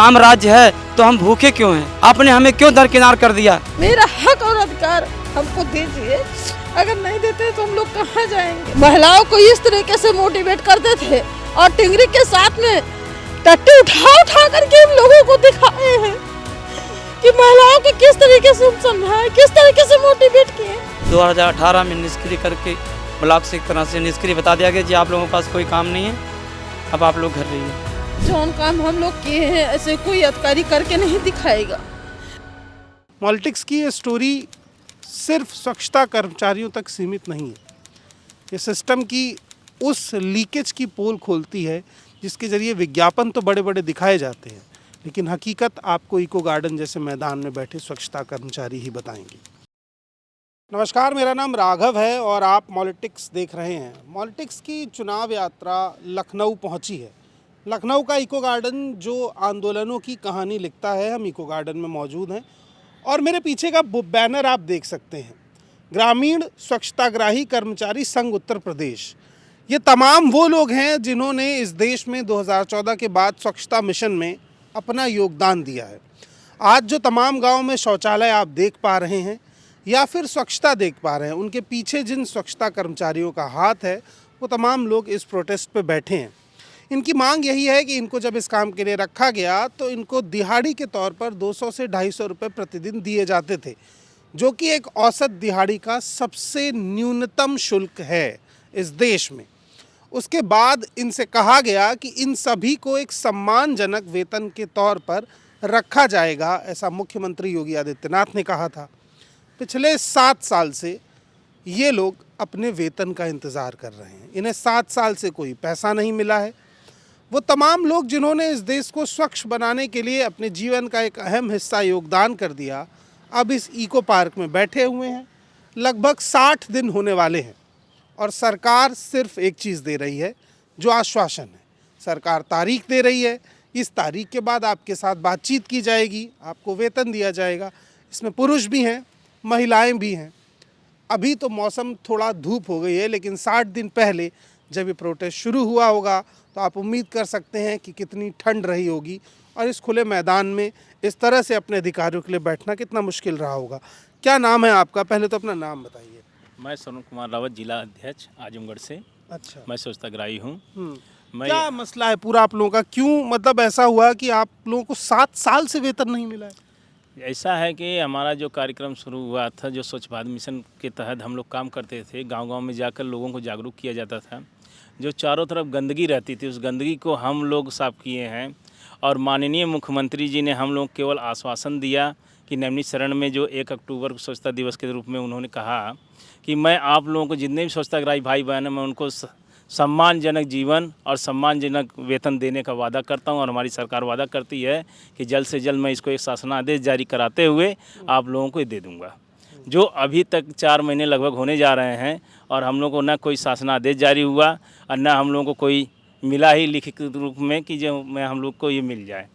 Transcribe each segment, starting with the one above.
राम राज्य है तो हम भूखे क्यों हैं? आपने हमें क्यों दरकिनार कर दिया? मेरा हक और अधिकार हमको दीजिए, अगर नहीं देते तो हम लोग कहाँ जाएंगे। महिलाओं को इस तरीके से मोटिवेट करते थे और टिंगरी के साथ में टट्टी उठा करके हम लोगों को दिखाए हैं कि महिलाओं को किस तरीके से हम समझाएं, किस तरीके से मोटिवेट किए। 2018 में निष्क्रिय करके ब्लॉक से एक तरह से निष्क्रिय बता दिया गया जी आप लोगों के पास कोई काम नहीं है, अब आप लोग घर रहिए। जो काम हम लोग किए हैं ऐसे कोई अधिकारी करके नहीं दिखाएगा। पॉलिटिक्स की ये स्टोरी सिर्फ स्वच्छता कर्मचारियों तक सीमित नहीं है, ये सिस्टम की उस लीकेज की पोल खोलती है जिसके ज़रिए विज्ञापन तो बड़े बड़े दिखाए जाते हैं, लेकिन हकीकत आपको इको गार्डन जैसे मैदान में बैठे स्वच्छता कर्मचारी ही बताएंगे। नमस्कार, मेरा नाम राघव है और आप पॉलिटिक्स देख रहे हैं। पॉलिटिक्स की चुनाव यात्रा लखनऊ पहुंची है। लखनऊ का इको गार्डन जो आंदोलनों की कहानी लिखता है, हम इको गार्डन में मौजूद हैं और मेरे पीछे का बैनर आप देख सकते हैं, ग्रामीण स्वच्छताग्राही कर्मचारी संघ उत्तर प्रदेश। ये तमाम वो लोग हैं जिन्होंने इस देश में 2014 के बाद स्वच्छता मिशन में अपना योगदान दिया है। आज जो तमाम गाँव में शौचालय आप देख पा रहे हैं या फिर स्वच्छता देख पा रहे हैं, उनके पीछे जिन स्वच्छता कर्मचारियों का हाथ है वो तमाम लोग इस प्रोटेस्ट पे बैठे हैं। इनकी मांग यही है कि इनको जब इस काम के लिए रखा गया तो इनको दिहाड़ी के तौर पर 200 से 250 रुपये प्रतिदिन दिए जाते थे, जो कि एक औसत दिहाड़ी का सबसे न्यूनतम शुल्क है इस देश में। उसके बाद इनसे कहा गया कि इन सभी को एक सम्मानजनक वेतन के तौर पर रखा जाएगा, ऐसा मुख्यमंत्री योगी आदित्यनाथ ने कहा था। पिछले 7 साल से ये लोग अपने वेतन का इंतज़ार कर रहे हैं, इन्हें 7 साल से कोई पैसा नहीं मिला है। वो तमाम लोग जिन्होंने इस देश को स्वच्छ बनाने के लिए अपने जीवन का एक अहम हिस्सा योगदान कर दिया, अब इस इको पार्क में बैठे हुए हैं। लगभग 60 दिन होने वाले हैं और सरकार सिर्फ एक चीज़ दे रही है, जो आश्वासन है। सरकार तारीख दे रही है, इस तारीख के बाद आपके साथ बातचीत की जाएगी, आपको वेतन दिया जाएगा। इसमें पुरुष भी हैं, महिलाएं भी हैं। अभी तो मौसम थोड़ा धूप हो गई है, लेकिन 60 दिन पहले जब ये प्रोटेस्ट शुरू हुआ होगा तो आप उम्मीद कर सकते हैं कि कितनी ठंड रही होगी और इस खुले मैदान में इस तरह से अपने अधिकारियों के लिए बैठना कितना मुश्किल रहा होगा। क्या नाम है आपका? पहले तो अपना नाम बताइए। मैं सोनू कुमार रावत, जिला अध्यक्ष आजमगढ़ से। अच्छा, मैं स्वच्छताग्राही हूँ। क्या मसला है पूरा आप लोगों का? क्यों मतलब ऐसा हुआ कि आप लोगों को 7 साल से वेतन नहीं मिला है? ऐसा है कि हमारा जो कार्यक्रम शुरू हुआ था, जो स्वच्छ भारत मिशन के तहत हम लोग काम करते थे, गांव-गांव में जाकर लोगों को जागरूक किया जाता था। जो चारों तरफ गंदगी रहती थी, उस गंदगी को हम लोग साफ़ किए हैं और माननीय मुख्यमंत्री जी ने हम लोग केवल आश्वासन दिया कि नवनीत शरण में जो 1 अक्टूबर को स्वच्छता दिवस के रूप में उन्होंने कहा कि मैं आप लोगों को जितने भी स्वच्छताग्राही भाई बहन हैं, मैं उनको सम्मानजनक जीवन और सम्मानजनक वेतन देने का वादा करता हूं और हमारी सरकार वादा करती है कि जल्द से जल्द मैं इसको एक शासनादेश जारी कराते हुए आप लोगों को दे दूंगा। जो अभी तक 4 महीने लगभग होने जा रहे हैं और हम लोगों को ना कोई शासनादेश जारी हुआ और ना हम लोगों को कोई मिला ही लिखित रूप में कि जो मैं हम लोग को ये मिल जाए।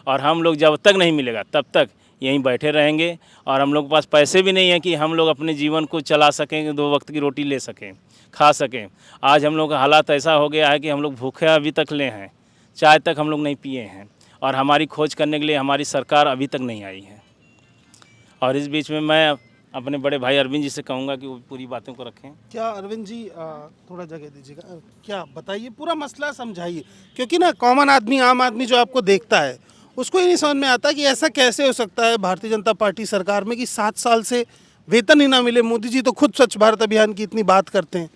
और हम लोग जब तक नहीं मिलेगा तब तक यहीं बैठे रहेंगे और हम लोग के पास पैसे भी नहीं हैं कि हम लोग अपने जीवन को चला सकें, 2 वक्त की रोटी ले सकें, खा सकें। आज हम लोग का हालात ऐसा हो गया है कि हम लोग भूखे अभी तक ले हैं, चाय तक हम लोग नहीं पिए हैं और हमारी खोज करने के लिए हमारी सरकार अभी तक नहीं आई है। और इस बीच में मैं अपने बड़े भाई अरविंद जी से कहूँगा कि वो पूरी बातों को रखें। क्या अरविंद जी थोड़ा जगह दीजिएगा, क्या बताइए, पूरा मसला समझाइए, क्योंकि ना कॉमन आदमी, आम आदमी जो आपको देखता है उसको ये नहीं समझ में आता कि ऐसा कैसे हो सकता है भारतीय जनता पार्टी सरकार में कि 7 साल से वेतन ही ना मिले। मोदी जी तो खुद स्वच्छ भारत अभियान की इतनी बात करते हैं।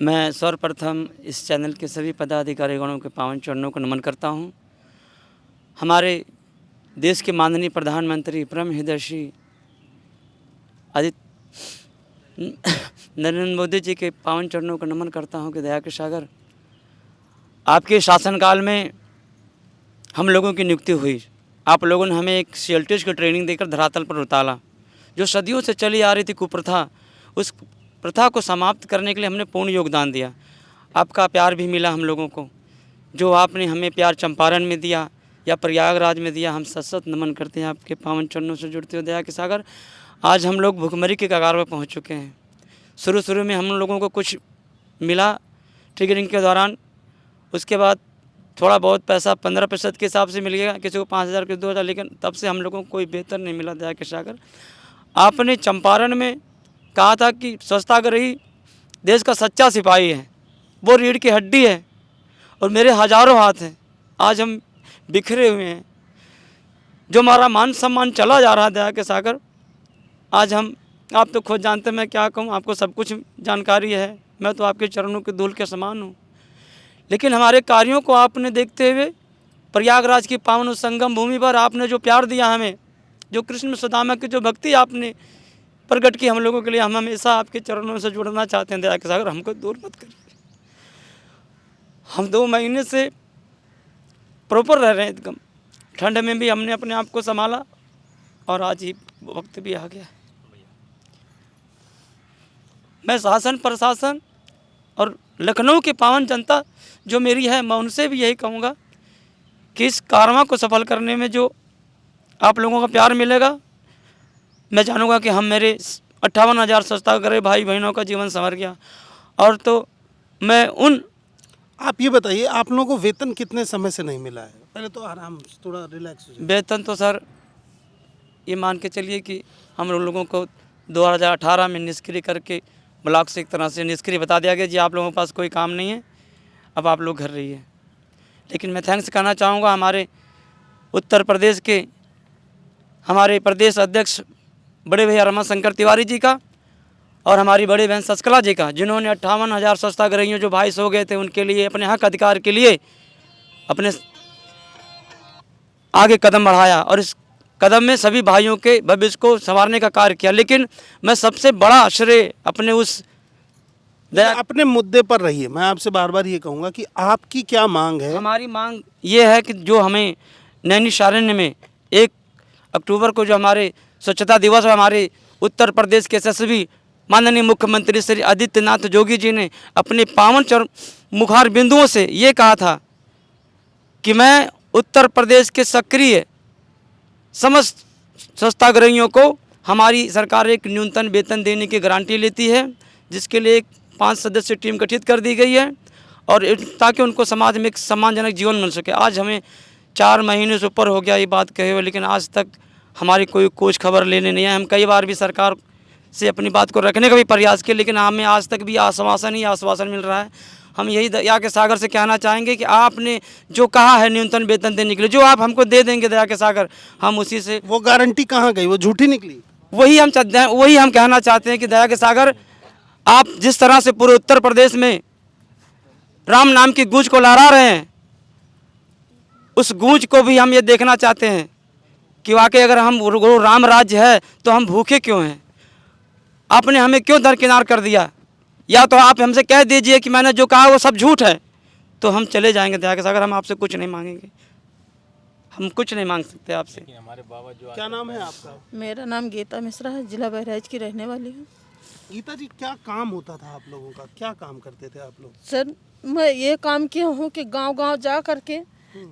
मैं सर्वप्रथम इस चैनल के सभी पदाधिकारीगणों के पावन चरणों को नमन करता हूँ। हमारे देश के माननीय प्रधानमंत्री परम हृदयशी नरेंद्र मोदी जी के पावन चरणों को नमन करता हूँ कि दया के सागर आपके शासनकाल में हम लोगों की नियुक्ति हुई। आप लोगों ने हमें एक सीएलटीएस की ट्रेनिंग देकर धरातल पर उतारा। जो सदियों से चली आ रही थी कुप्रथा, उस प्रथा को समाप्त करने के लिए हमने पूर्ण योगदान दिया। आपका प्यार भी मिला हम लोगों को, जो आपने हमें प्यार चंपारण में दिया या प्रयागराज में दिया। हम सत नमन करते हैं आपके पावन चरणों से जुड़ते हो दया के सागर। आज हम लोग भुखमरी के कगार पर पहुँच चुके हैं। शुरू में हम लोगों को कुछ मिला ट्रिगरिंग के दौरान, उसके बाद थोड़ा बहुत पैसा 15% के हिसाब से मिल गया, किसी को 5,000 किसी को 2,000, लेकिन तब से हम लोगों को कोई बेहतर नहीं मिला। दया के सागर, आपने चंपारण में कहा था कि स्वच्छताग्रही देश का सच्चा सिपाही है, वो रीढ़ की हड्डी है और मेरे हजारों हाथ हैं। आज हम बिखरे हुए हैं, जो हमारा मान सम्मान चला जा रहा है दया के सागर। आज हम, आप तो खुद जानते हैं, मैं क्या कहूँ, आपको सब कुछ जानकारी है, मैं तो आपके चरणों के धूल के समान हूँ। लेकिन हमारे कार्यों को आपने देखते हुए प्रयागराज की पावन उस संगम भूमि पर आपने जो प्यार दिया हमें, जो कृष्ण सुदामा की जो भक्ति आपने प्रकट की हम लोगों के लिए, हम हमेशा आपके चरणों से जुड़ना चाहते हैं दया के सागर। हमको दूर मत करिए। हम 2 महीने से प्रॉपर रह रहे हैं एकदम, ठंड में भी हमने अपने आप को संभाला और आज ही वक्त भी आ गया। मैं शासन प्रशासन और लखनऊ की पावन जनता जो मेरी है, मैं उनसे भी यही कहूँगा कि इस कारवां को सफल करने में जो आप लोगों का प्यार मिलेगा, मैं जानूँगा कि हम मेरे 58,000 स्वच्छताग्रही भाई बहनों का जीवन संवर गया। और तो मैं उन, आप ये बताइए, आप लोगों को वेतन कितने समय से नहीं मिला है? पहले तो आराम, थोड़ा रिलैक्स हो जाइए। वेतन तो सर ये मान के चलिए कि हम लोगों को 2018 में निष्क्रिय करके ब्लॉक से एक तरह से निष्क्रिय बता दिया गया, जी आप लोगों के पास कोई काम नहीं है, अब आप लोग घर रहिए। लेकिन मैं थैंक्स कहना चाहूँगा हमारे उत्तर प्रदेश के हमारे प्रदेश अध्यक्ष बड़े भैया रमाशंकर तिवारी जी का और हमारी बड़ी बहन शशिकला जी का, जिन्होंने 58,000 स्वच्छताग्रहियों जो भाई सो गए थे उनके लिए, अपने हक अधिकार के लिए अपने आगे कदम बढ़ाया और इस कदम में सभी भाइयों के भविष्य को संवारने का कार्य किया। लेकिन मैं सबसे बड़ा श्रेय अपने उस अपने मुद्दे पर रहिए। मैं आपसे बार बार ये कहूँगा कि आपकी क्या मांग है? हमारी मांग ये है कि जो हमें नैनीशारण्य में 1 अक्टूबर को जो हमारे स्वच्छता दिवस है, हमारे उत्तर प्रदेश के यशस्वी माननीय मुख्यमंत्री श्री आदित्यनाथ जोगी जी ने अपने पावन मुखार बिंदुओं से ये कहा था कि मैं उत्तर प्रदेश के सक्रिय समस्त स्वच्छताग्रहियों को हमारी सरकार एक न्यूनतम वेतन देने की गारंटी लेती है, जिसके लिए एक 5 सदस्यीय टीम गठित कर दी गई है और ताकि उनको समाज में एक सम्मानजनक जीवन मिल सके। आज हमें 4 महीने से ऊपर हो गया ये बात कहे हुए, लेकिन आज तक हमारी कोई कुछ खबर लेने नहीं है। हम कई बार भी सरकार से अपनी बात को रखने का भी प्रयास किया, लेकिन हमें आज तक भी आश्वासन मिल रहा है। हम यही दया के सागर से कहना चाहेंगे कि आपने जो कहा है न्यूनतम वेतन देने के लिए, जो आप हमको दे देंगे दया के सागर, हम उसी से, वो गारंटी कहाँ गई? वो झूठी निकली। वही हम कहना चाहते हैं कि दया के सागर, आप जिस तरह से पूरे उत्तर प्रदेश में राम नाम की गूंज को लहरा रहे हैं, उस गूंज को भी हम ये देखना चाहते हैं कि वाकई अगर हम राम राज्य है तो हम भूखे क्यों हैं? आपने हमें क्यों दरकिनार कर दिया? या तो आप हमसे कह दीजिए कि मैंने जो कहा वो सब झूठ है, तो हम चले जाएंगे दया के सागर। हम आपसे कुछ नहीं मांगेंगे, हम कुछ नहीं मांग सकते आपसे। हमारे बाबा जो, क्या नाम है आपका? मेरा नाम गीता मिश्रा है, जिला बहराइच की रहने वाली हूँ। गीता जी, क्या काम होता था आप लोगों का? क्या काम करते थे आप लोग? सर, मैं ये काम किया हूँ कि गांव-गांव जा करके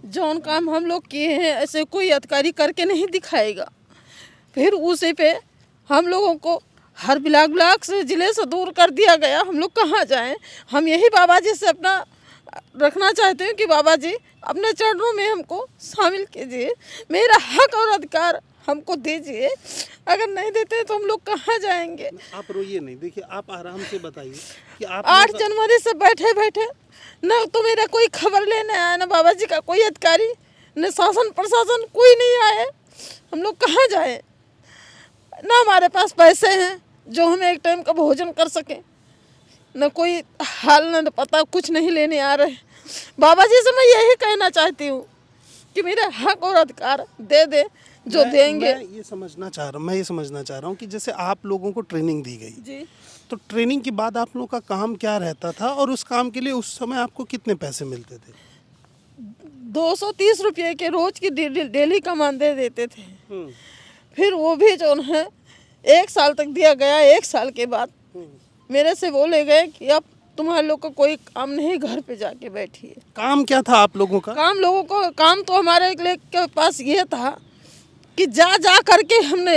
जौन काम हम लोग किए हैं ऐसे कोई अधिकारी करके नहीं दिखाएगा, फिर उसी पे हम लोगों को हर ब्लॉक से ज़िले से दूर कर दिया गया। हम लोग कहाँ जाएं? हम यही बाबा जी से अपना रखना चाहते हैं कि बाबा जी अपने चरणों में हमको शामिल कीजिए, मेरा हक और अधिकार हमको दीजिए। अगर नहीं देते तो हम लोग कहाँ जाएंगे? आप रोइए नहीं, देखिए आप आराम से बताइए कि आप 8 जनवरी से बैठे बैठे न तो मेरा कोई खबर लेने आया, न बाबा जी का कोई अधिकारी, न शासन प्रशासन, कोई नहीं आए। हम लोग कहाँ जाए? न हमारे पास पैसे हैं जो हमें एक टाइम का भोजन कर सके, न कोई हाल न पता, कुछ नहीं लेने आ रहे। बाबा जी से मैं यही कहना चाहती हूँ कि मेरा हक और अधिकार दे दे, जो देंगे। मैं ये समझना चाह रहा हूँ कि जैसे आप लोगों को ट्रेनिंग दी गई जी, तो ट्रेनिंग के बाद आप लोगों का काम क्या रहता था और उस काम के लिए उस समय आपको कितने पैसे मिलते थे? 230 रुपये के रोज की डेली का मानदेय देते थे। फिर वो भी जो है 1 साल तक दिया गया। 1 साल के बाद मेरे से बोले गए कि अब तुम्हारे लोग का कोई काम नहीं, घर पे जाके बैठिए। काम क्या था आप लोगों का? काम तो हमारे के पास ये था कि जा करके हमने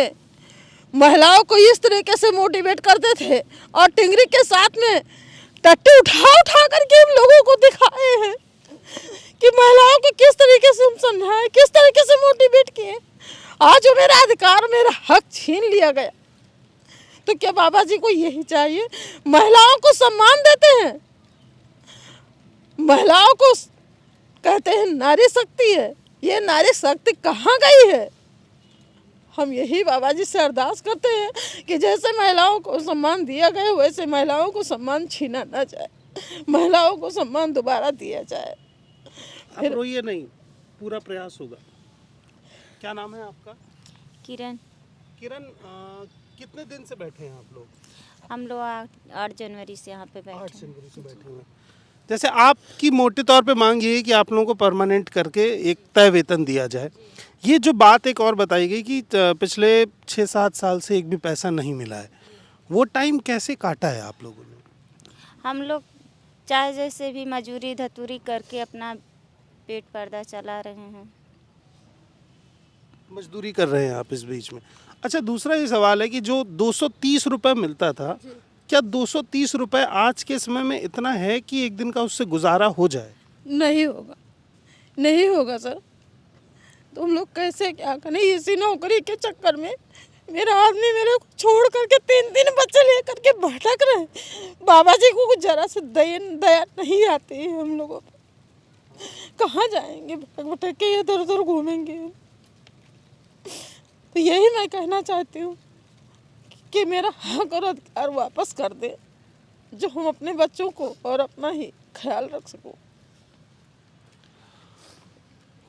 महिलाओं को इस तरीके से मोटिवेट करते थे और टिंगरी के साथ में टट्टी उठा करके हम लोगों को दिखाए हैं कि महिलाओं को किस तरीके से हम समझाएं, किस तरीके से मोटिवेट किए। आज जो मेरा अधिकार, मेरा हक छीन लिया गया, तो क्या बाबा जी को यही चाहिए? महिलाओं को सम्मान देते हैं, महिलाओं को कहते हैं नारी शक्ति है। ये नारी शक्ति कहाँ गई है? हम यही बाबा जी से अरदास करते हैं कि जैसे महिलाओं को सम्मान दिया गया वैसे महिलाओं को सम्मान छीना ना जाए, महिलाओं को सम्मान दोबारा दिया जाए। आप रोइए नहीं, पूरा प्रयास होगा। क्या नाम है आपका? किरण। किरण, कितने दिन से बैठे हैं आप लोग? हम लोग 8 जनवरी से यहाँ पे 8 बैठे हैं। जनवरी से बैठे हुए हैं। जैसे आपकी मोटे तौर पे मांग ये है कि आप लोगों को परमानेंट करके एक तय वेतन दिया जाए। ये जो बात एक और बताई गई कि पिछले 6-7 साल से एक भी पैसा नहीं मिला है, वो टाइम कैसे काटा है आप लोगों ने? हम लोग चाहे जैसे भी मजूरी धतूरी करके अपना पेट पर्दा चला रहे हैं। मजदूरी कर रहे हैं आप इस बीच में। अच्छा, दूसरा ये सवाल है कि जो 230 रुपये मिलता था, क्या 230 रुपये आज के समय में इतना है कि एक दिन का उससे गुजारा हो जाए? नहीं होगा, नहीं होगा सर। तो हम लोग कैसे क्या करें? इसी नौकरी के चक्कर में मेरा आदमी मेरे को छोड़ करके 3 बच्चे लेकर के भटक रहे। बाबा जी को कुछ जरा से दया नहीं आती है हम लोगों पर। कहाँ जाएंगे? भटक भटक के इधर उधर घूमेंगे। तो यही मैं कहना चाहती हूँ कि मेरा हक और अधिकार वापस कर दे, जो हम अपने बच्चों को और अपना ही ख्याल रख सको।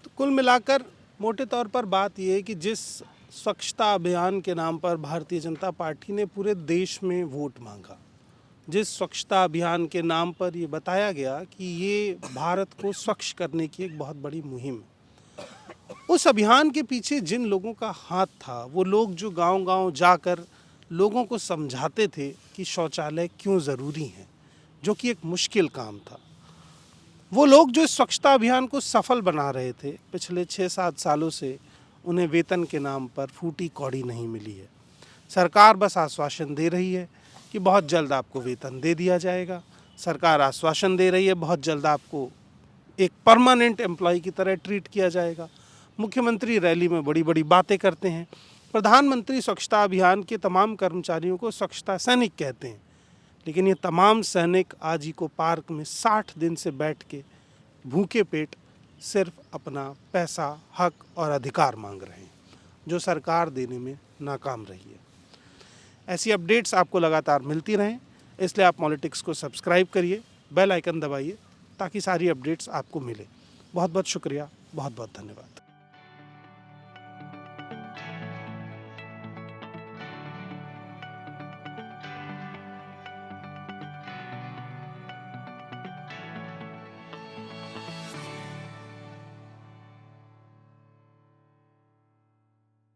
तो कुल मिलाकर मोटे तौर पर बात यह है कि जिस स्वच्छता अभियान के नाम पर भारतीय जनता पार्टी ने पूरे देश में वोट मांगा, जिस स्वच्छता अभियान के नाम पर ये बताया गया कि ये भारत को स्वच्छ करने की एक बहुत बड़ी मुहिम है, उस अभियान के पीछे जिन लोगों का हाथ था, वो लोग जो गांव-गांव जाकर लोगों को समझाते थे कि शौचालय क्यों ज़रूरी है, जो कि एक मुश्किल काम था, वो लोग जो इस स्वच्छता अभियान को सफल बना रहे थे, पिछले 6-7 सालों से उन्हें वेतन के नाम पर फूटी कौड़ी नहीं मिली है। सरकार बस आश्वासन दे रही है कि बहुत जल्द आपको वेतन दे दिया जाएगा। सरकार आश्वासन दे रही है बहुत जल्द आपको एक परमानेंट एम्प्लॉय की तरह ट्रीट किया जाएगा। मुख्यमंत्री रैली में बड़ी बड़ी बातें करते हैं। प्रधानमंत्री स्वच्छता अभियान के तमाम कर्मचारियों को स्वच्छता सैनिक कहते हैं, लेकिन ये तमाम सैनिक आज इको पार्क में 60 दिन से बैठ के भूखे पेट सिर्फ अपना पैसा, हक और अधिकार मांग रहे हैं, जो सरकार देने में नाकाम रही है। ऐसी अपडेट्स आपको लगातार मिलती रहें, इसलिए आप पॉलिटिक्स को सब्सक्राइब करिए, बेल आइकन दबाइए ताकि सारी अपडेट्स आपको मिले। बहुत बहुत शुक्रिया, बहुत बहुत धन्यवाद।